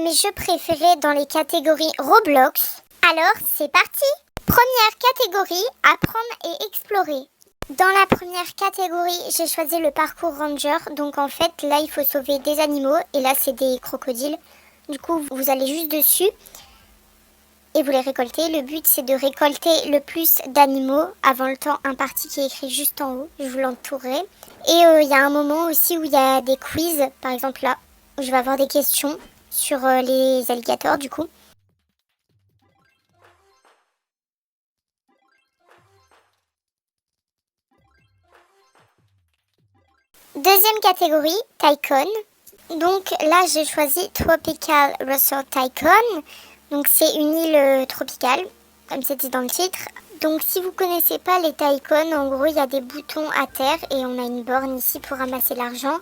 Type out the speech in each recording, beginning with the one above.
mes jeux préférés dans les catégories Roblox. Alors, c'est parti! Première catégorie, apprendre et explorer. Dans la première catégorie, j'ai choisi le parcours ranger. Donc en fait, là, il faut sauver des animaux. Et là, c'est des crocodiles. Du coup, vous allez juste dessus et vous les récoltez. Le but, c'est de récolter le plus d'animaux avant le temps imparti qui est écrit juste en haut. Je vous l'entourerai. Et il y a un moment aussi où il y a des quiz. Par exemple là, où je vais avoir des questions sur les alligators du coup. Deuxième catégorie, Tycoon. Donc là, j'ai choisi Tropical Resort Tycoon. Donc c'est une île tropicale, comme c'est dit dans le titre. Donc si vous connaissez pas les Tycoon, en gros, il y a des boutons à terre et on a une borne ici pour ramasser l'argent.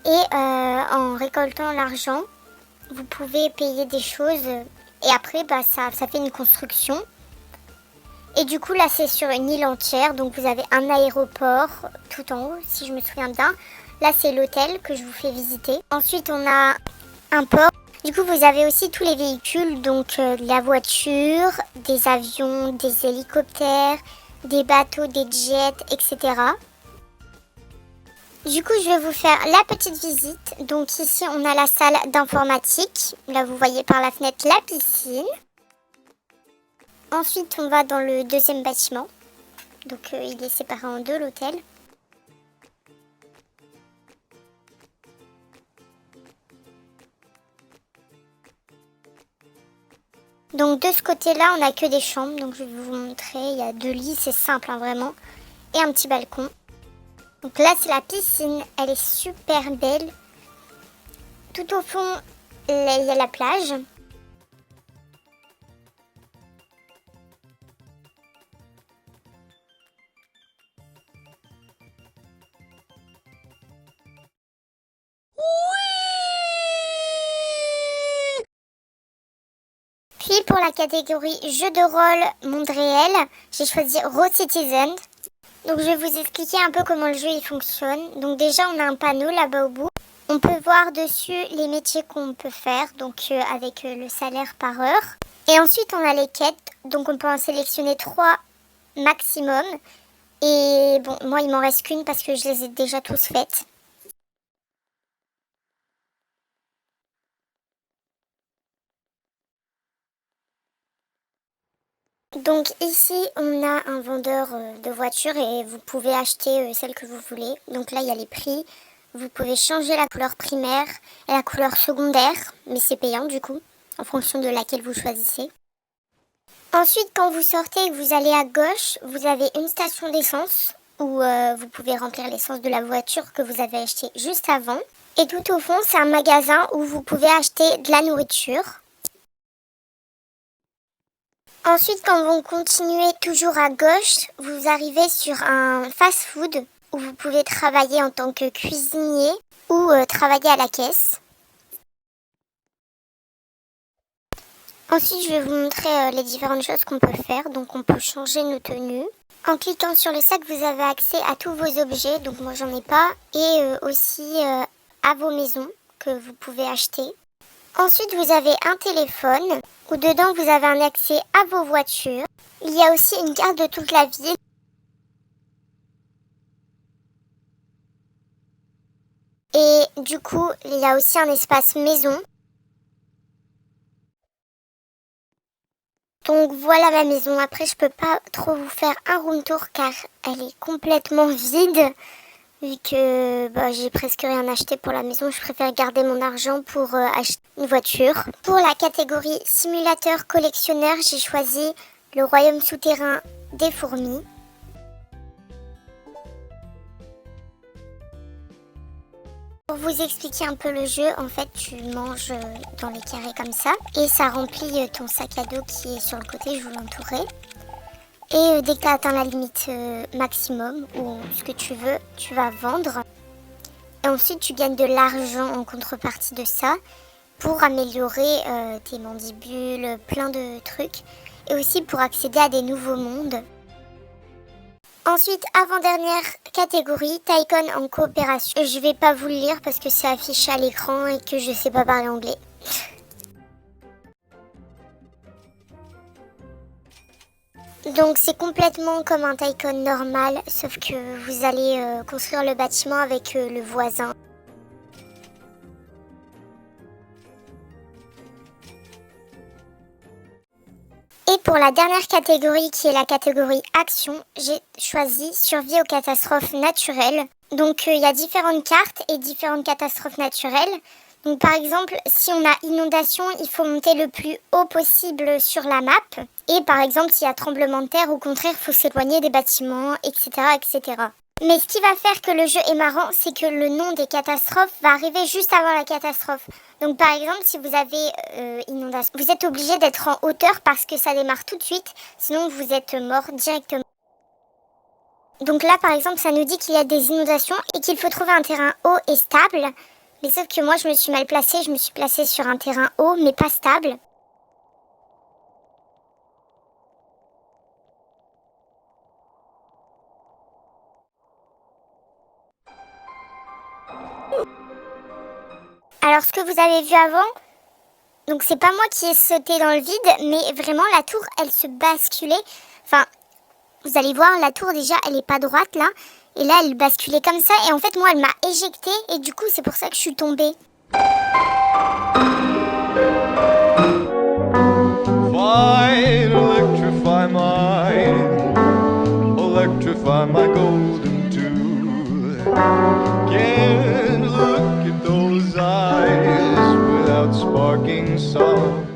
Et en récoltant l'argent, vous pouvez payer des choses et après, ça fait une construction. Et du coup, là, c'est sur une île entière. Donc, vous avez un aéroport tout en haut, si je me souviens bien. Là, c'est l'hôtel que je vous fais visiter. Ensuite, on a un port. Du coup, vous avez aussi tous les véhicules. Donc, la voiture, des avions, des hélicoptères, des bateaux, des jets, etc. Du coup, je vais vous faire la petite visite. Donc, ici, on a la salle d'informatique. Là, vous voyez par la fenêtre la piscine. Ensuite, on va dans le deuxième bâtiment. Donc, il est séparé en deux, l'hôtel. Donc, de ce côté-là, on n'a que des chambres. Donc, je vais vous montrer. Il y a 2 lits, c'est simple, hein, vraiment. Et un petit balcon. Donc là, c'est la piscine. Elle est super belle. Tout au fond, il y a la plage. Puis pour la catégorie jeux de rôle monde réel, j'ai choisi Raw Citizen. Donc je vais vous expliquer un peu comment le jeu il fonctionne. Donc déjà on a un panneau là-bas au bout. On peut voir dessus les métiers qu'on peut faire, donc avec le salaire par heure. Et ensuite on a les quêtes, donc on peut en sélectionner 3 maximum. Et bon, moi il m'en reste qu'une parce que je les ai déjà tous faites. Donc ici, on a un vendeur de voitures et vous pouvez acheter celle que vous voulez. Donc là, il y a les prix. Vous pouvez changer la couleur primaire et la couleur secondaire, mais c'est payant du coup, en fonction de laquelle vous choisissez. Ensuite, quand vous sortez et que vous allez à gauche, vous avez une station d'essence où vous pouvez remplir l'essence de la voiture que vous avez achetée juste avant. Et tout au fond, c'est un magasin où vous pouvez acheter de la nourriture. Ensuite, quand vous continuez toujours à gauche, vous arrivez sur un fast-food où vous pouvez travailler en tant que cuisinier ou travailler à la caisse. Ensuite, je vais vous montrer les différentes choses qu'on peut faire. Donc, on peut changer nos tenues. En cliquant sur le sac, vous avez accès à tous vos objets. Donc, moi, j'en ai pas. Et aussi à vos maisons que vous pouvez acheter. Ensuite, vous avez un téléphone où dedans, vous avez un accès à vos voitures. Il y a aussi une carte de toute la ville. Et du coup, il y a aussi un espace maison. Donc voilà ma maison. Après, je peux pas trop vous faire un room tour car elle est complètement vide. Vu que j'ai presque rien acheté pour la maison, je préfère garder mon argent pour acheter une voiture. Pour la catégorie simulateur collectionneur, j'ai choisi le royaume souterrain des fourmis. Pour vous expliquer un peu le jeu, en fait, tu manges dans les carrés comme ça et ça remplit ton sac à dos qui est sur le côté, je vous l'entourerai. Et dès que tu as atteint la limite maximum ou ce que tu veux, tu vas vendre. Et ensuite, tu gagnes de l'argent en contrepartie de ça pour améliorer tes mandibules, plein de trucs. Et aussi pour accéder à des nouveaux mondes. Ensuite, avant-dernière catégorie, Tycoon en coopération. Je vais pas vous le lire parce que c'est affiché à l'écran et que je sais pas parler anglais. Donc c'est complètement comme un Taikon normal, sauf que vous allez construire le bâtiment avec le voisin. Et pour la dernière catégorie qui est la catégorie action, j'ai choisi survie aux catastrophes naturelles. Donc il y a différentes cartes et différentes catastrophes naturelles. Donc par exemple, si on a inondation, il faut monter le plus haut possible sur la map. Et par exemple, s'il y a tremblement de terre, au contraire, il faut s'éloigner des bâtiments, etc., etc. Mais ce qui va faire que le jeu est marrant, c'est que le nom des catastrophes va arriver juste avant la catastrophe. Donc par exemple, si vous avez inondation, vous êtes obligé d'être en hauteur parce que ça démarre tout de suite, sinon vous êtes mort directement. Donc là par exemple, ça nous dit qu'il y a des inondations et qu'il faut trouver un terrain haut et stable. Mais sauf que moi je me suis mal placée, je me suis placée sur un terrain haut mais pas stable. Alors ce que vous avez vu avant, donc c'est pas moi qui ai sauté dans le vide, mais vraiment la tour elle se basculait. Enfin, vous allez voir, la tour déjà elle est pas droite là, et là elle basculait comme ça, et en fait moi elle m'a éjectée, et du coup c'est pour ça que je suis tombée. Fine, electrify my golden tooth. Can't look at those eyes without sparking some